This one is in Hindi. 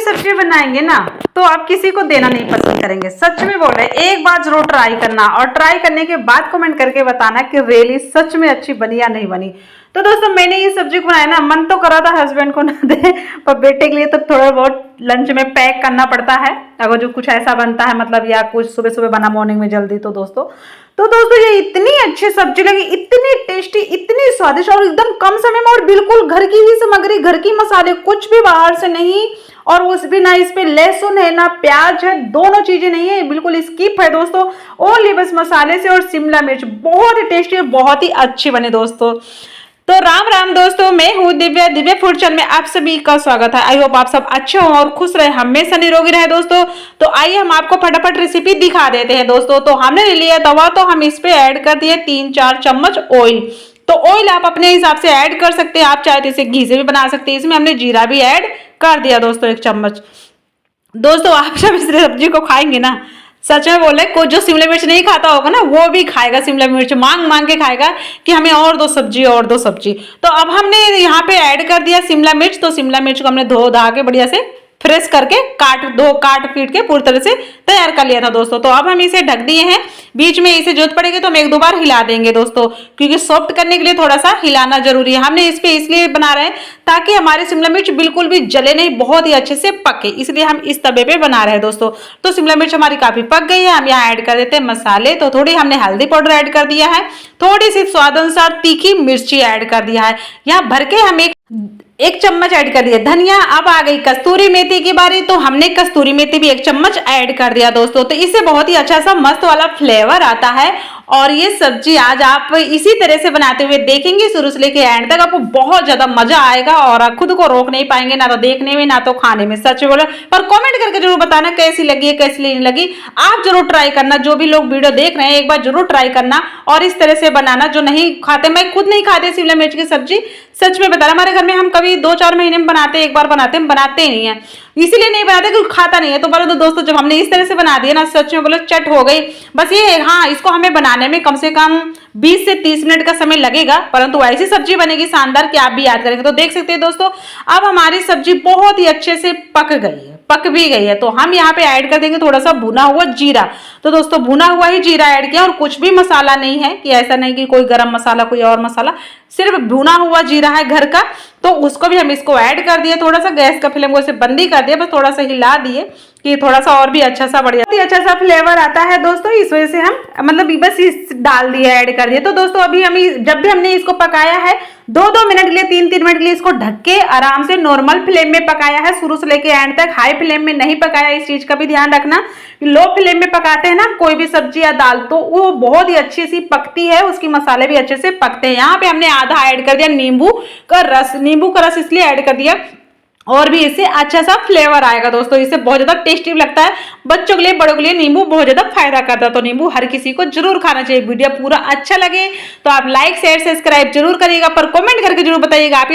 सब्जी बनाएंगे ना तो आप किसी को देना नहीं पसंद करेंगे। सच में बोल रहे हैं, एक बार जरूर ट्राई करना और ट्राई करने के बाद कमेंट करके बताना कि रियली सच में अच्छी बनी या नहीं बनी। तो दोस्तों मैंने ये सब्जी बनाया ना, मन तो करा था हस्बैंड को ना दे, पर बेटे के लिए तो थोड़ा बहुत लंच में पैक करना पड़ता है अगर जो कुछ ऐसा बनता है, मतलब या कुछ सुबह सुबह बना मॉर्निंग में जल्दी। तो दोस्तों ये इतनी अच्छी सब्जी लगी, इतनी टेस्टी, इतनी स्वादिष्ट और एकदम कम समय में, और बिल्कुल घर की ही सामग्री, घर की मसाले, कुछ भी बाहर से नहीं। और उस भी ना इस पे लहसुन है ना प्याज है, दोनों चीजें नहीं है, बिल्कुल स्किप है दोस्तों। ओनली बस मसाले से और शिमला मिर्च। बहुत ही टेस्टी और बहुत ही अच्छी बने दोस्तों। तो राम राम दोस्तों, मैं हूँ दिव्या, दिव्या फूड चैनल में आप सभी का स्वागत है। आई होप आप सब अच्छे हों और खुश रहे, हमेशा निरोगी रहे दोस्तों। तो आइए हम आपको फटाफट रेसिपी दिखा देते हैं दोस्तों। तो हमने ले लिया तवा, तो हम इस पे ऐड कर दिए 3-4 चम्मच ऑयल। तो ऑयल आप अपने हिसाब से ऐड कर सकते हैं, आप चाहे तो इसे घी से भी बना सकते हैं। इसमें हमने जीरा भी ऐड कर दिया दोस्तों 1 चम्मच। दोस्तों आप जब इस सब्जी को खाएंगे ना, सच में बोले, कोई जो शिमला मिर्च नहीं खाता होगा ना वो भी खाएगा शिमला मिर्च, मांग मांग के खाएगा कि हमें और दो सब्जी और दो सब्जी। तो अब हमने यहाँ पे ऐड कर दिया शिमला मिर्च। तो शिमला मिर्च को हमने धो धा के बढ़िया से फ्रेश करके काट पीट के पूरी तरह से तैयार कर लिया था दोस्तों। तो अब हम इसे ढक दिए हैं, बीच में इसे जरूरत पड़ेगी तो हम 1-2 बार हिला देंगे दोस्तों, क्योंकि सॉफ्ट करने के लिए थोड़ा सा हिलाना जरूरी है। हमने इस पे इसलिए बना रहे हैं ताकि हमारे शिमला मिर्च बिल्कुल भी जले नहीं, बहुत ही अच्छे से पके, इसलिए हम इस तवे पे बना रहे हैं दोस्तों। तो शिमला मिर्च हमारी काफी पक गई है। हम यहाँ ऐड कर देते हैं मसाले। तो थोड़ी हमने हल्दी पाउडर ऐड कर दिया है, थोड़ी सी स्वाद अनुसार तीखी मिर्ची ऐड कर दिया है। यहाँ भर के हम 1 चम्मच ऐड कर दिया धनिया। अब आ गई कस्तूरी मेथी की बारी, तो हमने कस्तूरी मेथी भी 1 चम्मच ऐड कर दिया दोस्तों। तो इससे बहुत ही अच्छा सा मस्त वाला फ्लेवर आता है। और ये सब्जी आज आप इसी तरह से बनाते हुए देखेंगे शुरू से लेके एंड तक, आपको बहुत ज्यादा मजा आएगा और आप खुद को रोक नहीं पाएंगे, ना तो देखने में ना तो खाने में। सच बोलो, पर कमेंट करके जरूर बताना कैसी लगी है, कैसी नहीं लगी। आप जरूर ट्राई करना, जो भी लोग वीडियो देख रहे हैं एक बार जरूर ट्राई करना और इस तरह से बनाना। जो नहीं खाते, मैं खुद नहीं खाते शिमला मिर्च की सब्जी, सच में बता रहा, हमारे घर में हम कभी 2-4 महीने में बनाते, एक बार बनाते, हम बनाते ही नहीं है, इसीलिए नहीं बनाते क्योंकि खाता नहीं है। तो बोलो तो दोस्तों जब हमने इस तरह से बना दिया ना, सच में बोलो चट हो गई। बस ये है, हाँ, इसको हमें बनाने में कम से कम 20 से 30 मिनट का समय लगेगा, परंतु ऐसी सब्जी बनेगी शानदार कि आप भी याद करेंगे। तो देख सकते हैं दोस्तों, अब हमारी सब्जी बहुत ही अच्छे से पक गई है, पक भी गई है। तो हम यहाँ पे ऐड कर देंगे थोड़ा सा भुना हुआ जीरा। तो दोस्तों भुना हुआ ही जीरा ऐड किया और कुछ भी मसाला नहीं है, कि ऐसा नहीं कि कोई गरम मसाला कोई और मसाला, सिर्फ भुना हुआ जीरा है घर का। तो उसको भी हम इसको ऐड कर दिए। थोड़ा सा गैस का फ्लेम को इसे बंदी कर दिया, बस थोड़ा सा हिला दिए कि थोड़ा सा और भी अच्छा सा बढ़िया, बहुत ही अच्छा सा फ्लेवर आता है दोस्तों। इस वजह से हम मतलब बस इस डाल दिए, ऐड कर दिए। तो दोस्तों अभी हम जब भी हमने इसको पकाया है 2-2 मिनट के लिए, 3-3 मिनट के लिए इसको ढक के आराम से नॉर्मल फ्लेम में पकाया है शुरू से लेके एंड तक। हाई फ्लेम में नहीं पकाया, इस चीज का भी ध्यान रखना। लो फ्लेम में पकाते हैं ना कोई भी सब्जी या दाल, तो वो बहुत ही अच्छी सी पकती है, उसकी मसाले भी अच्छे से पकते हैं। यहाँ पे हमने आधा ऐड कर दिया नींबू का रस। नींबू का रस इसलिए ऐड कर दिया और भी इससे अच्छा सा फ्लेवर आएगा दोस्तों, इससे बहुत ज्यादा टेस्टी लगता है। बच्चों के लिए, बड़ों के लिए नींबू बहुत ज्यादा फायदा करता है। तो नींबू हर किसी को जरूर खाना चाहिए। वीडियो पूरा अच्छा लगे तो आप लाइक शेयर सब्सक्राइब जरूर करिएगा, पर कमेंट करके जरूर बताइएगा आप